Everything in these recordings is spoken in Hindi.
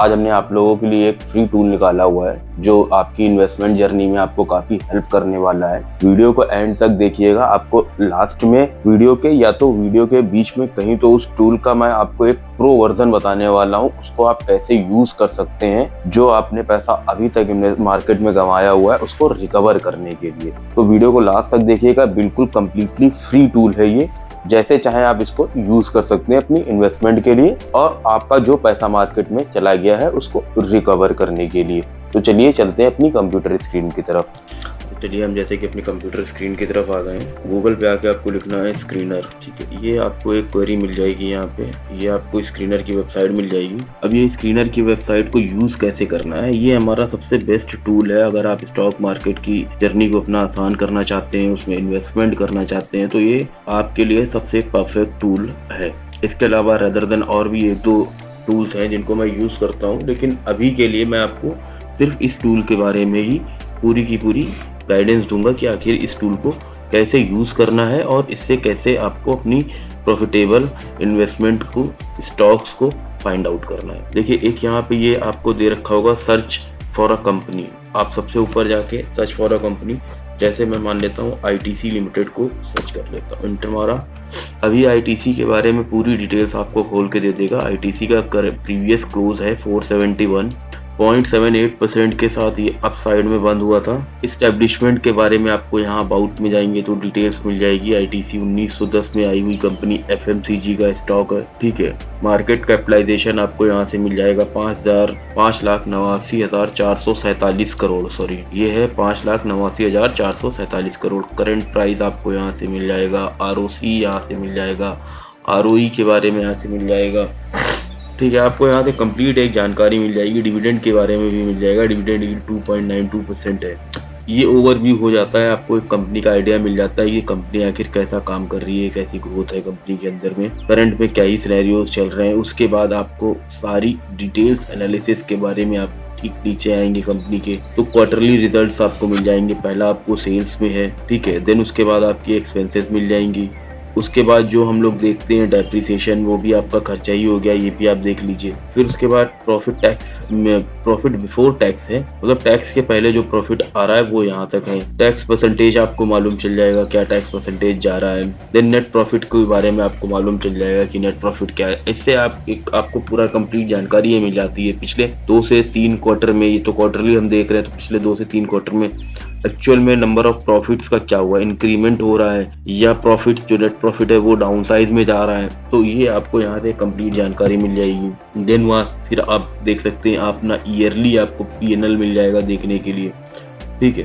आज हमने आप लोगों के लिए एक फ्री टूल निकाला हुआ है जो आपकी इन्वेस्टमेंट जर्नी में आपको काफी हेल्प करने वाला है। वीडियो को एंड तक देखिएगा। आपको लास्ट में वीडियो के या तो वीडियो के बीच में कहीं तो उस टूल का मैं आपको एक प्रो वर्जन बताने वाला हूँ, उसको आप कैसे यूज कर सकते हैं, जो आपने पैसा अभी तक मार्केट में गंवाया हुआ है उसको रिकवर करने के लिए। तो वीडियो को लास्ट तक देखिएगा, बिल्कुल कंप्लीटली फ्री टूल है ये। जैसे चाहे आप इसको यूज कर सकते हैं अपनी इन्वेस्टमेंट के लिए और आपका जो पैसा मार्केट में चला गया है उसको रिकवर करने के लिए। तो चलिए चलते हैं अपनी कंप्यूटर स्क्रीन की तरफ। तो चलिए हम जैसे कि अपनी कंप्यूटर स्क्रीन की तरफ आ गए हैं। गूगल पे आके आपको लिखना है स्क्रीनर, ठीक है। ये आपको एक क्वेरी मिल जाएगी यहाँ पे, ये आपको स्क्रीनर की वेबसाइट मिल जाएगी। अब ये स्क्रीनर की वेबसाइट को यूज कैसे करना है, ये हमारा सबसे बेस्ट टूल है। अगर आप स्टॉक मार्केट की जर्नी को अपना आसान करना चाहते हैं, उसमें इन्वेस्टमेंट करना चाहते हैं, तो ये आपके लिए सबसे परफेक्ट टूल है। इसके अलावा रदर देन और भी एक दो टूल्स हैं जिनको मैं यूज करता हूँ, लेकिन अभी के लिए मैं आपको सिर्फ इस टूल के बारे में ही पूरी की पूरी गाइडेंस दूंगा कि आखिर इस टूल को कैसे यूज करना है और इससे कैसे आपको अपनी प्रॉफिटेबल इन्वेस्टमेंट को, स्टॉक्स को फाइंड आउट करना है। देखिए एक यहाँ पे ये आपको दे रखा होगा सर्च फॉर अ कंपनी। आप सबसे ऊपर जाके सर्च फॉर अ कंपनी, जैसे मैं मान लेता हूँ ITC लिमिटेड को सर्च कर लेता हूँ, इंटर मारा। अभी ITC के बारे में पूरी डिटेल्स आपको खोल के दे देगा। ITC का प्रीवियस क्लोज है 471.78% के साथ ये अपसाइड में बंद हुआ था। इस्टेब्लिशमेंट के बारे में आपको यहाँ अबाउट में जाएंगे तो डिटेल्स मिल जाएगी। ITC 1910 में आई हुई कंपनी FMCG का स्टॉक है, ठीक है। मार्केट कैपिटलाइजेशन आपको यहाँ से मिल जाएगा 5,89,447 करोड़, सॉरी ये है 5,89,447 करोड़। करंट प्राइस आपको यहाँ से मिल जाएगा। ROC यहाँ से मिल जाएगा, ROE के बारे में यहाँ से मिल जाएगा, ठीक है। आपको यहाँ से कंप्लीट एक जानकारी मिल जाएगी। डिविडेंड के बारे में भी मिल जाएगा, डिविडेंड यील्ड 2.92% है। ये ओवरव्यू हो जाता है, आपको एक कंपनी का आइडिया मिल जाता है कि कंपनी आखिर कैसा काम कर रही है, कैसी ग्रोथ है कंपनी के अंदर में, करंट में क्या ही सिनेरियोज चल रहे हैं। उसके बाद आपको सारी डिटेल्स एनालिसिस के बारे में आप ठीक नीचे आएंगे कंपनी के, तो क्वार्टरली रिजल्ट्स आपको मिल जाएंगे। पहला आपको सेल्स में है, ठीक है। देन उसके बाद आपकी एक्सपेंसेस मिल जाएंगी। उसके बाद जो हम लोग देखते हैं डेप्रिसिएशन, वो भी आपका खर्चा ही हो गया, ये भी आप देख लीजिए। फिर उसके बाद प्रॉफिट टैक्स में, प्रॉफिट बिफोर टैक्स है, मतलब टैक्स के पहले जो प्रॉफिट आ रहा है वो यहाँ तक है। टैक्स परसेंटेज आपको मालूम चल जाएगा क्या टैक्स परसेंटेज जा रहा है। देन नेट प्रॉफिट के बारे में आपको मालूम चल जाएगा कि नेट प्रॉफिट क्या है। इससे आपको पूरा कंप्लीट जानकारी मिल जाती है। पिछले 2 से 3 क्वार्टर में, ये तो क्वार्टरली हम देख रहे हैं, तो पिछले 2 से 3 क्वार्टर में एक्चुअल में नंबर ऑफ प्रॉफिट्स का क्या हुआ, इंक्रीमेंट हो रहा है या प्रॉफिट जो नेट प्रॉफिट है वो डाउन साइज में जा रहा है, तो ये आपको यहाँ से कंप्लीट जानकारी मिल जाएगी। देन वहाँ फिर आप देख सकते हैं अपना ईयरली आपको P&L मिल जाएगा देखने के लिए, ठीक है।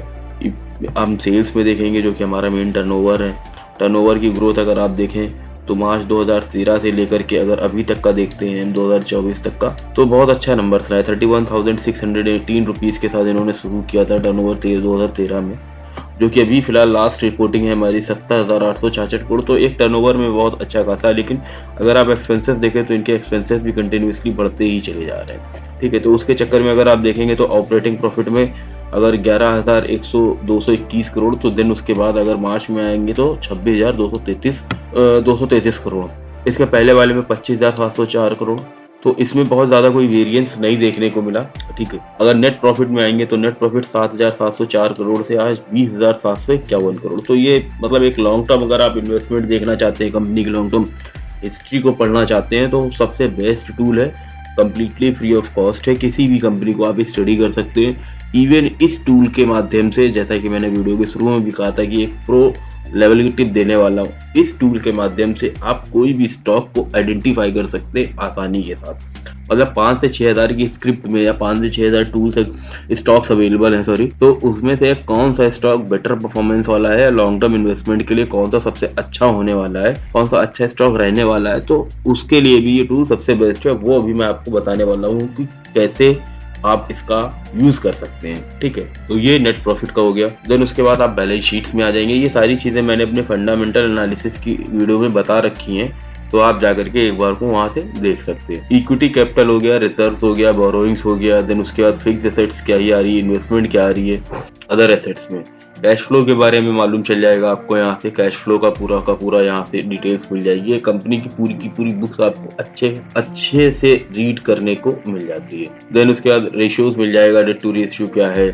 हम सेल्स में देखेंगे जो कि हमारा मेन टर्नओवर है। टर्नओवर की ग्रोथ अगर आप देखें तो मार्च 2013 से लेकर के अगर अभी तक का देखते हैं 2024 तक का, तो बहुत अच्छा नंबर रहा है। 31,618 रुपीज़ के साथ इन्होंने शुरू किया था टर्नओवर 2013 में, जो कि अभी फिलहाल लास्ट रिपोर्टिंग है हमारी 70,866 करोड़। तो एक टर्नओवर में बहुत अच्छा खासा है। लेकिन अगर आप एक्सपेंसेस देखें तो इनके एक्सपेंसेस भी कंटिन्यूसली बढ़ते ही चले जा रहे हैं, ठीक है। तो उसके चक्कर में अगर आप देखेंगे तो ऑपरेटिंग प्रॉफिट में अगर 11,221 करोड़, तो देन उसके बाद अगर मार्च में आएंगे तो 26,233 करोड़। इसके पहले वाले में 25,704 करोड़। तो इसमें बहुत ज़्यादा कोई वेरिएंस नहीं देखने को मिला, ठीक है। अगर नेट प्रॉफिट में आएंगे तो नेट प्रॉफिट 7,704 करोड़ से आज 20,751 करोड़। तो ये मतलब एक लॉन्ग टर्म अगर आप इन्वेस्टमेंट देखना चाहते हैं, कंपनी की लॉन्ग टर्म हिस्ट्री को पढ़ना चाहते हैं, तो सबसे बेस्ट टूल है, कंप्लीटली फ्री ऑफ कॉस्ट है। किसी भी कंपनी को आप स्टडी कर सकते हैं। इवन इस टूल के माध्यम से, जैसा कि मैंने वीडियो के शुरू में भी कहा था कि एक प्रो लेवल की टिप देने वाला हूँ, इस टूल के माध्यम से आप कोई भी स्टॉक को आइडेंटिफाई कर सकते हैं आसानी के साथ। मतलब 5 से 6,000 की स्क्रिप्ट में या 5 से 6,000 टूल तक स्टॉक्स अवेलेबल हैं, सॉरी, तो उसमें से कौन सा स्टॉक बेटर परफॉर्मेंस वाला है, लॉन्ग टर्म इन्वेस्टमेंट के लिए कौन सा सबसे अच्छा होने वाला है, कौन सा अच्छा स्टॉक रहने वाला है, तो उसके लिए भी ये टूल सबसे बेस्ट है। वो अभी मैं आपको बताने वाला हूँ कि कैसे आप इसका यूज कर सकते हैं, ठीक है। तो ये नेट प्रॉफिट का हो गया। देन उसके बाद आप बैलेंस शीट्स में आ जाएंगे। ये सारी चीजें मैंने अपने फंडामेंटल एनालिसिस की वीडियो में बता रखी हैं, तो आप जाकर के एक बार को वहां से देख सकते हैं। इक्विटी कैपिटल हो गया, रिजर्व्स हो गया, बोरोइंग्स हो गया। देन उसके बाद फिक्स एसेट्स क्या ही आ रही है, इन्वेस्टमेंट क्या आ रही है अदर एसेट्स में, कैश फ्लो के बारे में मालूम चल जाएगा आपको, यहाँ से कैश फ्लो का पूरा यहाँ से डिटेल्स मिल जाएगी। ये कंपनी की पूरी बुक्स आपको अच्छे से रीड करने को मिल जाती है। देन उसके बाद रेशियोज मिल जाएगा, डेट टू रेशियो क्या है,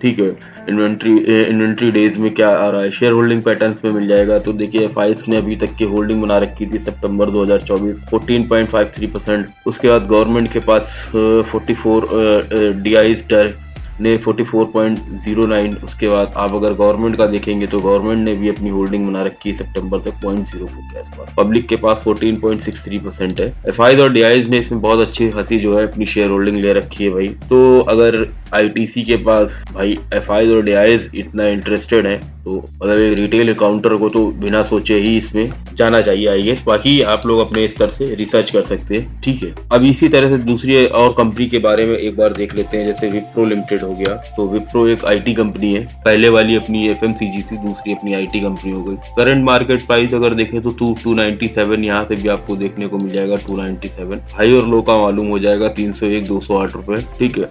ठीक है, इन्वेंट्री डेज में क्या आ रहा है, शेयर होल्डिंग पैटर्न्स में मिल जाएगा। तो देखिए एफआईज ने अभी तक की होल्डिंग बना रखी थी सितंबर 2024 14.53%। उसके बाद गवर्नमेंट के पास 44 डीआईज ने 44.09। उसके बाद आप अगर गवर्नमेंट का देखेंगे तो गवर्नमेंट ने भी अपनी होल्डिंग बना रखी है सितंबर तक 0.04 के आसपास। पब्लिक के पास 14.63% है। एफआईज और डीआईज ने इसमें बहुत अच्छी खासी जो है अपनी शेयर होल्डिंग ले रखी है भाई। तो अगर आईटीसी के पास भाई एफआईज और डीआईज इतना इंटरेस्टेड है तो मतलब एक रिटेल अकाउंटर को तो बिना सोचे ही इसमें जाना चाहिए आई गेस। बाकी आप लोग अपने स्तर से रिसर्च कर सकते हैं, ठीक है। अब इसी तरह से दूसरी और कंपनी के बारे में एक बार देख लेते हैं, जैसे विप्रो लिमिटेड हो गया। तो विप्रो एक आईटी कंपनी है, पहले वाली अपनी एफएमसीजी थी, दूसरी अपनी आईटी कंपनी हो गई। करंट मार्केट प्राइस अगर देखें तो 297, यहाँ से भी आपको देखने को मिल जाएगा 297। हाई और लो का मालूम हो जाएगा 301 208 रुपए, ठीक है।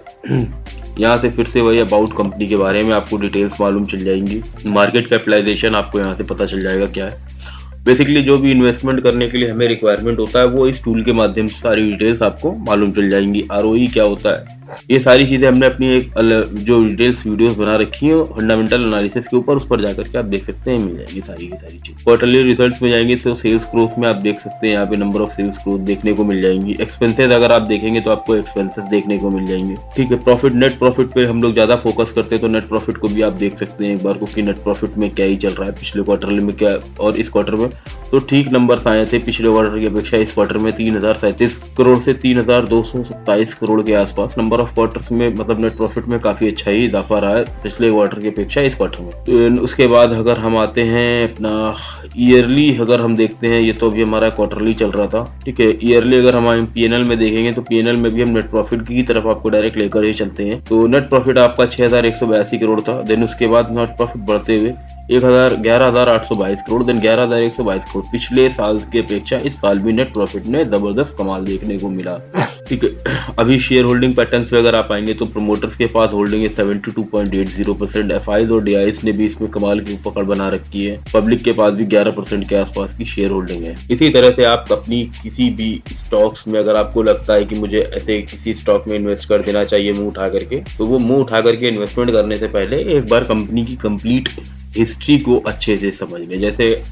यहाँ से फिर से वही अबाउट कंपनी के बारे में आपको डिटेल्स मालूम चल जाएंगी। मार्केट कैपिटलाइजेशन आपको यहाँ से पता चल जाएगा क्या है। बेसिकली जो भी इन्वेस्टमेंट करने के लिए हमें रिक्वायरमेंट होता है वो इस टूल के माध्यम से सारी डिटेल्स आपको मालूम चल जाएंगी। आरओई क्या होता है, ये सारी चीजें हमने अपनी एक जो डिटेल्स वीडियोस बना रखी है फंडामेंटल एनालिसिस के ऊपर, उस पर जाकर के आप देख सकते हैं, मिल जाएगी सारी की सारी चीज। क्वार्टरली रिजल्ट्स में जाएंगे तो सेल्स ग्रोथ में आप देख सकते हैं, यहाँ पे नंबर ऑफ सेल्स ग्रोथ देखने को मिल जाएंगी। एक्सपेंसेस अगर आप देखेंगे तो आपको एक्सपेंसेस देखने को मिल जाएंगे, ठीक है। प्रॉफिट, नेट प्रॉफिट पे हम लोग ज्यादा फोकस करते हैं तो नेट प्रॉफिट को भी आप देख सकते हैं एक बार को कि नेट प्रॉफिट में क्या ही चल रहा है, पिछले क्वार्टर में क्या और इस क्वार्टर में तो ठीक नंबर्स आए थे पिछले क्वार्टर की अपेक्षा। इस क्वार्टर में 3037 करोड़ से 3227 करोड़ के आसपास नंबर ऑफ क्वार्टर्स में, मतलब नेट प्रॉफिट में काफी अच्छा ही इजाफा रहा है पिछले क्वार्टर की अपेक्षा इस क्वार्टर में। तो उसके बाद अगर हम आते हैं अपना ईयरली, अगर हम देखते हैं, ये तो अभी हमारा क्वार्टरली चल रहा था, ठीक है। ईयरली अगर हम पीएनएल में देखेंगे तो पीएनएल में भी हम नेट प्रॉफिट की तरफ आपको डायरेक्ट लेकर ही चलते हैं। तो नेट प्रॉफिट आपका 6182 करोड़ था। देन उसके बाद नेट प्रॉफिट बढ़ते हुए 11,822 करोड़, देन 11,122 करोड़। पिछले साल की अपेक्षा इस साल भी नेट प्रॉफिट में जबरदस्त कमाल देखने को मिला, ठीक है। अभी शेयर होल्डिंग पैटर्न्स पे अगर आप आएंगे तो प्रोमोटर्स के पास होल्डिंग है 72.80%। एफआईज और डीआईज ने भी इसमें कमाल की पकड़ बना रखी है। पब्लिक के पास भी 11% के आसपास की शेयर होल्डिंग है। इसी तरह से आप अपनी किसी भी स्टॉक्स में अगर आपको लगता है कि मुझे ऐसे किसी स्टॉक में इन्वेस्ट कर देना चाहिए मुंह उठा करके, तो वो मुंह उठा करके इन्वेस्टमेंट करने से पहले एक बार कंपनी की कंप्लीट हिस्ट्री को अच्छे से समझ लें। जैसे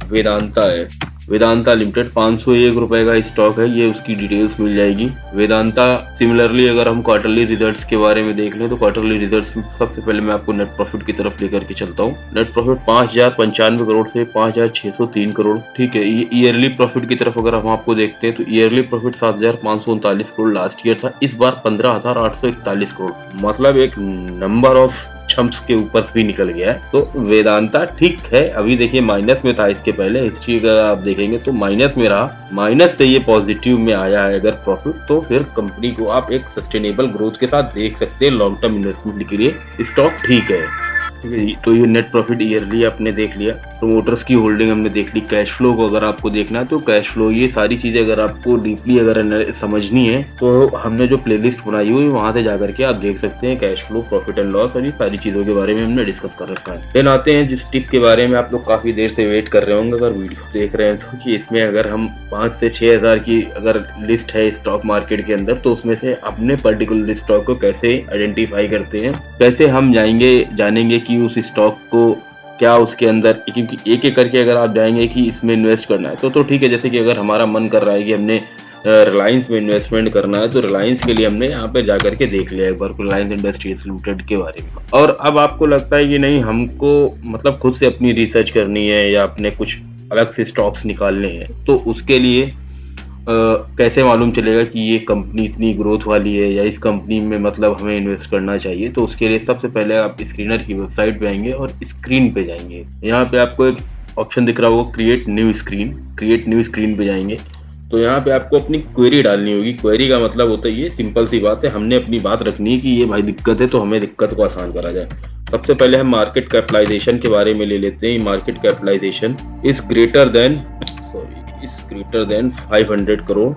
वेदांता है, वेदांता लिमिटेड 501 रुपए का स्टॉक है, ये उसकी डिटेल्स मिल जाएगी। वेदांता सिमिलरली अगर हम क्वार्टरली रिजल्ट्स के बारे में देख लें तो क्वार्टरली रिजल्ट्स में सबसे पहले मैं आपको नेट प्रॉफिट की तरफ लेकर के चलता हूँ। नेट प्रॉफिट 5095 करोड़ से 5603 करोड़, ठीक है। ईयरली प्रॉफिट की तरफ अगर हम आपको देखते हैं तो yearly profit 7539 crore last year था, इस बार 15,841 करोड़, मतलब एक नंबर ऑफ छम्प्स के ऊपर भी निकल गया है। तो वेदांता ठीक है, अभी देखिए माइनस में था, इसके पहले हिस्ट्री अगर आप देखेंगे तो माइनस में रहा, माइनस से ये पॉजिटिव में आया है अगर प्रॉफिट, तो फिर कंपनी को आप एक सस्टेनेबल ग्रोथ के साथ देख सकते हैं। लॉन्ग टर्म इन्वेस्टमेंट के लिए स्टॉक ठीक है, ठीक है। तो ये नेट प्रॉफिट ईयरली आपने देख लिया, प्रोमोटर्स की होल्डिंग हमने देख ली। कैश फ्लो को अगर आपको देखना है तो कैश फ्लो, ये सारी चीजें अगर आपको डीपली अगर समझनी है तो हमने जो प्लेलिस्ट बनाई हुई वहां से जाकर के आप देख सकते हैं। Cash flow, profit and loss और ये सारी चीजों के बारे में हमने डिस्कस कर रखा है। देन आते हैं जिस टिप के बारे में आप लोग काफी देर से वेट कर रहे होंगे अगर वीडियो देख रहे हैं तो, कि इसमें अगर हम 5 से 6 हजार की अगर लिस्ट है स्टॉक मार्केट के अंदर तो उसमें से अपने पर्टिकुलर स्टॉक को कैसे आइडेंटिफाई करते हैं, कैसे हम जानेंगे कि उस स्टॉक को क्या उसके अंदर, क्योंकि एक एक करके अगर आप जाएंगे कि इसमें इन्वेस्ट करना है तो ठीक है। जैसे कि अगर हमारा मन कर रहा है कि हमने रिलायंस में इन्वेस्टमेंट करना है तो रिलायंस के लिए हमने यहाँ पे जाकर के देख लिया एक बार रिलायंस इंडस्ट्रीज लिमिटेड के बारे में। और अब आपको लगता है कि नहीं, हमको मतलब खुद से अपनी रिसर्च करनी है या अपने कुछ अलग से स्टॉक्स निकालने हैं, तो उसके लिए कैसे मालूम चलेगा कि ये कंपनी इतनी ग्रोथ वाली है या इस कंपनी में मतलब हमें इन्वेस्ट करना चाहिए। तो उसके लिए सबसे पहले आप स्क्रीनर की वेबसाइट पे आएंगे और स्क्रीन पे जाएंगे। यहाँ पे आपको एक ऑप्शन दिख रहा होगा क्रिएट न्यू स्क्रीन पे जाएंगे तो यहाँ पे आपको अपनी क्वेरी डालनी होगी। क्वेरी का मतलब होता है, ये सिंपल सी बात है, हमने अपनी बात रखनी है कि ये भाई दिक्कत है तो हमें दिक्कत को आसान करा जाए। सबसे पहले हम मार्केट कैपिटलाइजेशन के बारे में ले लेते हैं। Market capitalization is greater than 500 crore,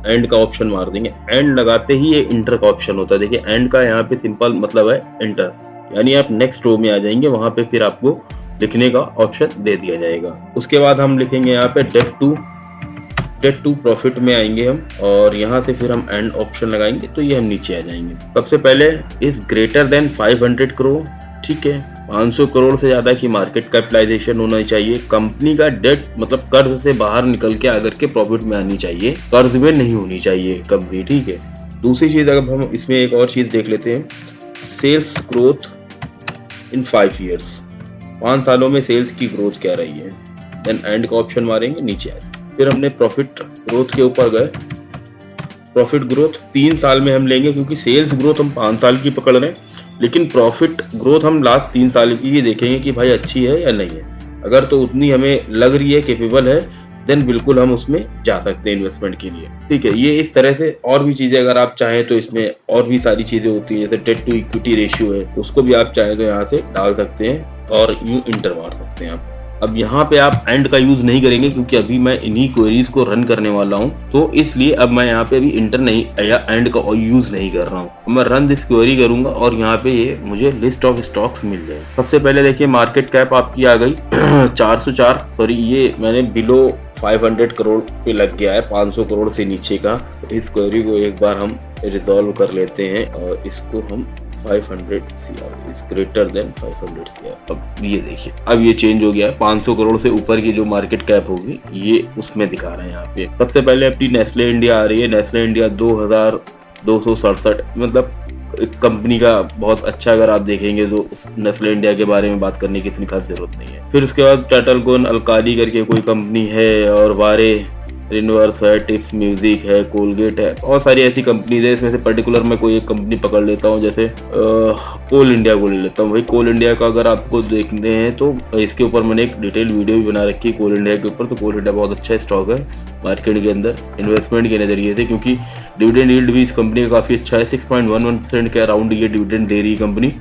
and का ऑप्शन मार देंगे। एंड लगाते ही ये इंटर का ऑप्शन होता है। देखिए एंड का यहाँ पे सिंपल मतलब है एंटर, यानी आप नेक्स्ट रो में आ जाएंगे, वहां पे फिर आपको लिखने का ऑप्शन दे दिया जाएगा। उसके बाद हम लिखेंगे यहाँ पे डेट टू प्रॉफिट में आएंगे हम, और यहाँ से फिर हम एंड ऑप्शन लगाएंगे तो ये हम नीचे आ जाएंगे। सबसे पहले इज ग्रेटर देन 500 करोड़, ठीक है, 500 करोड़ से ज्यादा की मार्केट कैपिटलाइजेशन होना चाहिए। कंपनी का डेट मतलब कर्ज से बाहर निकल के आकर के प्रॉफिट में आनी चाहिए, कर्ज में नहीं होनी चाहिए कंपनी, ठीक है। दूसरी चीज अगर हम इसमें एक और चीज देख लेते हैं, सेल्स ग्रोथ इन 5 ईयर्स, 5 सालों में सेल्स की ग्रोथ क्या रही है। देन एंड का ऑप्शन मारेंगे, नीचे आए। फिर हमने प्रॉफिट ग्रोथ के ऊपर गए, प्रॉफिट ग्रोथ 3 साल में हम लेंगे, क्योंकि सेल्स ग्रोथ हम 5 साल की पकड़ रहे हैं, लेकिन प्रॉफिट ग्रोथ हम लास्ट 3 साल की ही देखेंगे कि भाई अच्छी है या नहीं है। अगर तो उतनी हमें लग रही है, कैपेबल है, देन बिल्कुल हम उसमें जा सकते हैं इन्वेस्टमेंट के लिए, ठीक है। ये इस तरह से और भी चीजें अगर आप चाहें तो इसमें और भी सारी चीजें होती हैं, जैसे डेट टू इक्विटी रेशियो है, उसको भी आप चाहें तो यहाँ से डाल सकते हैं और यूं इंटर मार सकते हैं आप। अब यहाँ पे आप एंड का यूज नहीं करेंगे, क्योंकि अभी मैं इन्हीं क्वेरीज को रन करने वाला हूँ, तो इसलिए अब मैं यहाँ पे अभी इंटर नहीं या एंड का यूज नहीं कर रहा हूँ। मैं रन दिस क्वेरी करूंगा और यहाँ पे ये मुझे लिस्ट ऑफ स्टॉक्स मिल जाए। सबसे पहले देखिए मार्केट कैप आपकी आ गई 404, सॉरी ये मैंने बिलो 500 करोड़ पे लग गया है, 500 करोड़ से नीचे का। तो इस क्वेरी को एक बार हम रिजॉल्व कर लेते हैं और इसको हम 500 CR is greater than 500 CR। अब ये देखिए, अब ये चेंज हो गया है, 500 करोड़ से ऊपर की जो मार्केट कैप होगी ये उसमें दिखा रहे हैं यहाँ पे। सबसे पहले अपनी नेस्ले इंडिया आ रही है, नेस्ले इंडिया 2267, मतलब कंपनी का बहुत अच्छा, अगर आप देखेंगे तो नेस्ले इंडिया के बारे में बात करने की इतनी खास जरूरत नहीं है। फिर उसके बाद टाटलकोन अल्काली करके कोई कंपनी है, और वारे रिनवर्स है, टिप्स म्यूजिक है, कोलगेट है, बहुत सारी ऐसी कंपनीज है। इसमें से पर्टिकुलर मैं कोई एक कंपनी पकड़ लेता हूँ, जैसे कोल इंडिया को ले लेता हूँ। भाई कोल इंडिया का अगर आपको देखने हैं तो इसके ऊपर मैंने एक डिटेल वीडियो भी बना रखी है कोल इंडिया के ऊपर। तो कोल इंडिया बहुत अच्छा स्टॉक है मार्केट के अंदर इन्वेस्टमेंट के नजरिए से, क्योंकि डिविडेंड यील्ड भी इस कंपनी का काफी अच्छा है, 6.11% के अराउंड ये डिविडेंड दे रही कंपनी,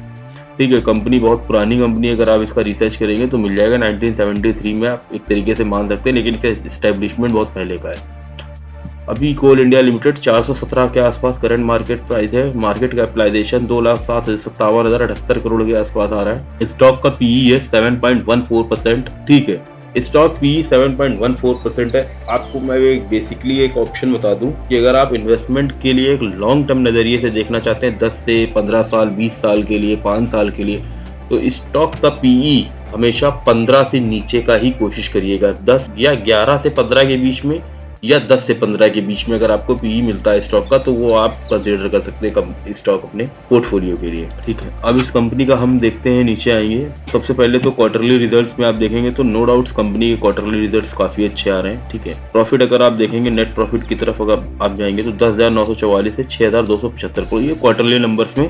ठीक है। कंपनी बहुत पुरानी कंपनी है, अगर आप इसका रिसर्च करेंगे तो मिल जाएगा। 1973 में आप एक तरीके से मान सकते हैं, लेकिन इसका एस्टेब्लिशमेंट बहुत पहले का है। अभी कोल इंडिया लिमिटेड 417 के आसपास करंट मार्केट प्राइस है, मार्केट कैपिटलाइजेशन 2,57,78 करोड़ के आसपास आ रहा है। स्टॉक का पीई है 7.14%, ठीक है। स्टॉक पीई 7.14% है। आपको मैं एक बेसिकली एक ऑप्शन बता दूं कि अगर आप इन्वेस्टमेंट के लिए एक लॉन्ग टर्म नजरिए से देखना चाहते हैं, 10 से 15 साल, 20 साल के लिए, 5 साल के लिए, तो स्टॉक का पीई हमेशा 15 से नीचे का ही कोशिश करिएगा। 10 या 11 से 15 के बीच में, या 10 से 15 के बीच में अगर आपको पीई मिलता है स्टॉक का, तो वो आप कंसीडर कर सकते हैं स्टॉक अपने पोर्टफोलियो के लिए, ठीक है। अब इस कंपनी का हम देखते हैं, नीचे आएंगे। सबसे पहले तो क्वार्टरली रिजल्ट्स में आप देखेंगे तो नो डाउट्स कंपनी के क्वार्टरली रिजल्ट्स काफी अच्छे आ रहे हैं, ठीक है। प्रॉफिट अगर आप देखेंगे, नेट प्रॉफिट की तरफ अगर आप जाएंगे तो 10,944 से 6,275 करोड़, ये क्वार्टरली नंबर्स में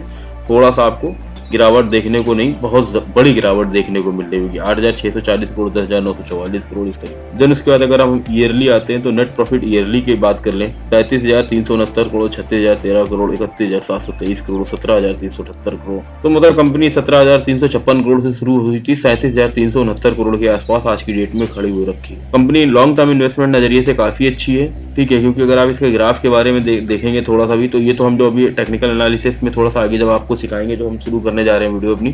थोड़ा सा आपको गिरावट देखने को नहीं, बहुत बड़ी गिरावट देखने को मिल रही होगी। 8,640 करोड़, 10,944 करोड़ इस तरह। देन उसके बाद अगर हम ईयरली आते हैं तो नेट प्रॉफिट ईयरली की बात कर लें, 35,369 करोड़, 36,013 करोड़, 31,723 करोड़, 17,378 करोड़। तो मतलब कंपनी 17,356 करोड़ से शुरू हुई थी, 37,369 करोड़ के आसपास आज की डेट में खड़ी हो रखी है। कंपनी लॉन्ग टर्म इन्वेस्टमेंट नजरिए से काफी अच्छी है, ठीक है, क्योंकि अगर आप इसके ग्राफ के बारे में देखेंगे थोड़ा सा भी, तो ये तो हम जो अभी टेक्निकल एनालिसिस में थोड़ा सा आगे जब आपको सिखाएंगे, जो हम शुरू करने जा रहे हैं वीडियो अपनी,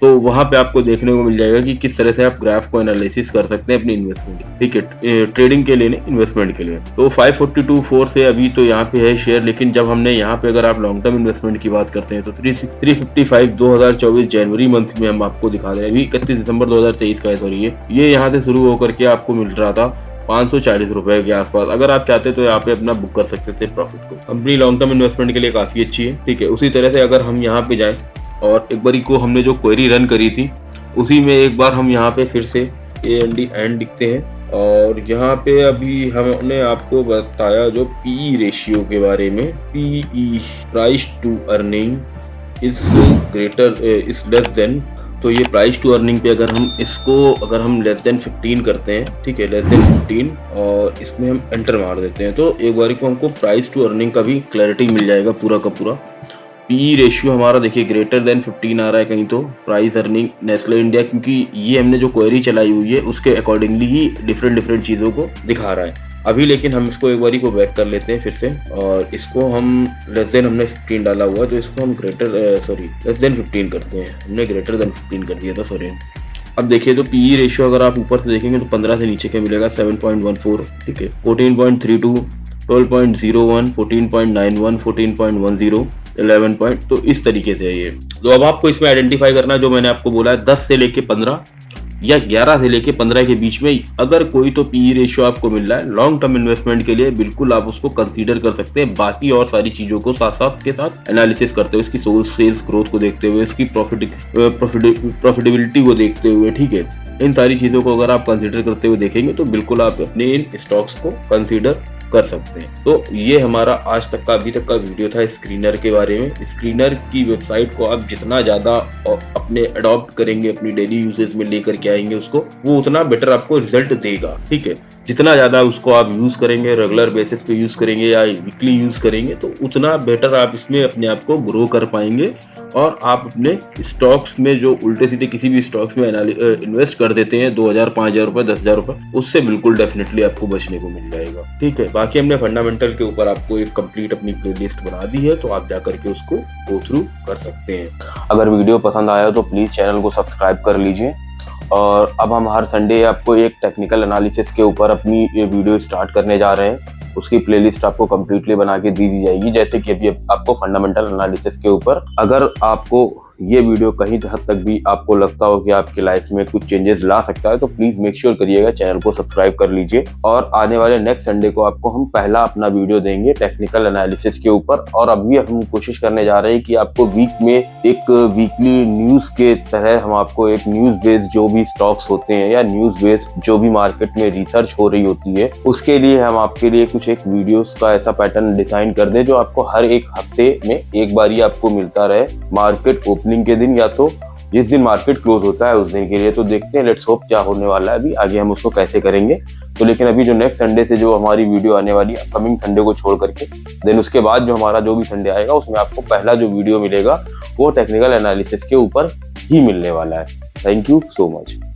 तो वहां पे आपको देखने को मिल जाएगा कि किस तरह से आप ग्राफ को एनालिसिस कर सकते हैं अपनी इन्वेस्टमेंट, ठीक है, ट्रेडिंग के लिए नहीं, इन्वेस्टमेंट के लिए। तो 542.4 से अभी तो यहाँ पे है शेयर, लेकिन जब हमने यहाँ पे अगर आप लॉन्ग टर्म इन्वेस्टमेंट की बात करते हैं तो 355 2024 जनवरी मंथ में हम आपको दिखा रहे हैं, अभी 31 दिसंबर 2023 का है, सॉरी ये यहाँ से शुरू होकर के आपको मिल रहा था 540 रुपए के आसपास। अगर आप चाहते तो यहाँ पे अपना बुक कर सकते थे प्रॉफिट को। कंपनी लॉन्ग टर्म इन्वेस्टमेंट के लिए काफी अच्छी है, ठीक है। उसी तरह से अगर हम यहाँ पे जाएं और एक बारी को हमने जो क्वेरी रन करी थी उसी में एक बार हम यहाँ पे फिर से AND एंड लिखते हैं, और यहाँ पे अभी हमने आपको बताया जो पीई रेशियो के बारे में, PE price to earning is greater is less than, तो ये प्राइस टू अर्निंग पे अगर हम लेस देन 15 करते हैं, ठीक है, लेस देन 15, और इसमें हम एंटर मार देते हैं, तो एक बार को हमको प्राइस टू अर्निंग का भी क्लैरिटी मिल जाएगा पूरा का पूरा। पी रेशियो हमारा देखिए ग्रेटर देन 15 आ रहा है कहीं, तो प्राइस अर्निंग नेस्ले इंडिया, क्योंकि ये हमने जो क्वेरी चलाई हुई है उसके अकॉर्डिंगली ही डिफरेंट चीजों को दिखा रहा है। अभी लेकिन हम इसको एक बारी को बैक कर लेते हैं फिर से, और इसको हम लेस देन हमने 15 डाला हुआ, तो इसको हम लेस देन 15 करते हैं। हमने ग्रेटर देन 15 कर दिया था, सॉरी। अब देखिए तो पीई रेशियो अगर आप ऊपर से देखेंगे तो 15 से नीचे क्या मिलेगा, 7.14, ठीक है, 14.32, 12.01, 14.91, 14.10, 11 पॉइंट, तो इस तरीके से है ये। तो अब आपको इसमें आइडेंटिफाई करना है, जो मैंने आपको बोला है 10 से लेके 15 या 11 से लेके 15 के बीच में अगर कोई तो पीई रेशियो आपको मिल रहा है लॉन्ग टर्म इन्वेस्टमेंट के लिए, बिल्कुल आप उसको कंसीडर कर सकते हैं। बाकी और सारी चीजों को साथ साथ के साथ एनालिसिस करते हुए, इसकी सेल्स ग्रोथ को देखते हुए, इसकी प्रॉफिटेबिलिटी को देखते हुए, ठीक है, इन सारी चीजों को अगर आप कंसीडर करते हुए देखेंगे तो बिल्कुल आप अपने इन स्टॉक्स को कंसीडर कर सकते हैं। तो ये हमारा आज तक का अभी तक का वीडियो था स्क्रीनर के बारे में। स्क्रीनर की वेबसाइट को आप जितना ज्यादा अपने अडॉप्ट करेंगे, अपनी डेली यूजेज में लेकर के आएंगे उसको, वो उतना बेटर आपको रिजल्ट देगा, ठीक है। जितना ज्यादा उसको आप यूज करेंगे, रेगुलर बेसिस पे यूज करेंगे या वीकली यूज करेंगे, तो उतना बेटर आप इसमें अपने आप को ग्रो कर पाएंगे। और आप अपने स्टॉक्स में जो उल्टे सीधे किसी भी स्टॉक्स में इन्वेस्ट कर देते हैं 2000, 5000 रुपए, 10,000 रुपए, उससे बिल्कुल डेफिनेटली आपको बचने को मिल जाएगा, ठीक है। बाकी हमने फंडामेंटल के ऊपर आपको एक कंप्लीट अपनी प्लेलिस्ट बना दी है, तो आप जाकर के उसको गो थ्रू कर सकते हैं। अगर वीडियो पसंद आया तो प्लीज चैनल को सब्सक्राइब कर लीजिए। और अब हम हर संडे आपको एक टेक्निकल एनालिसिस के ऊपर अपनी ये वीडियो स्टार्ट करने जा रहे हैं। उसकी प्लेलिस्ट आपको कंप्लीटली बना के दी जाएगी, जैसे कि अभी आपको फंडामेंटल एनालिसिस के ऊपर। अगर आपको ये वीडियो कहीं हद तक भी आपको लगता हो कि आपकी लाइफ में कुछ चेंजेस ला सकता है, तो प्लीज मेक श्योर करिएगा चैनल को सब्सक्राइब कर लीजिए। और आने वाले नेक्स्ट संडे को आपको हम पहला अपना वीडियो देंगे टेक्निकल एनालिसिस के ऊपर। और अभी हम कोशिश करने जा रहे हैं कि आपको वीक में एक वीकली न्यूज के तरह हम आपको एक न्यूज बेस्ड जो भी स्टॉक्स होते हैं या न्यूज बेस्ड जो भी मार्केट में रिसर्च हो रही होती है, उसके लिए हम आपके लिए कुछ एक वीडियोस का ऐसा पैटर्न डिजाइन कर दें जो आपको हर एक हफ्ते में एक बार ही आपको मिलता रहे, मार्केट ओपनिंग के दिन या तो जिस दिन मार्केट क्लोज होता है उस दिन के लिए। तो देखते हैं, लेट्स होप क्या होने वाला है, अभी आगे हम उसको कैसे करेंगे। तो लेकिन अभी जो नेक्स्ट संडे से जो हमारी वीडियो आने वाली है, अपकमिंग संडे को छोड़ करके, देन उसके बाद जो हमारा जो भी संडे आएगा उसमें आपको पहला जो वीडियो मिलेगा वो टेक्निकल एनालिसिस के ऊपर ही मिलने वाला है। Thank you so much.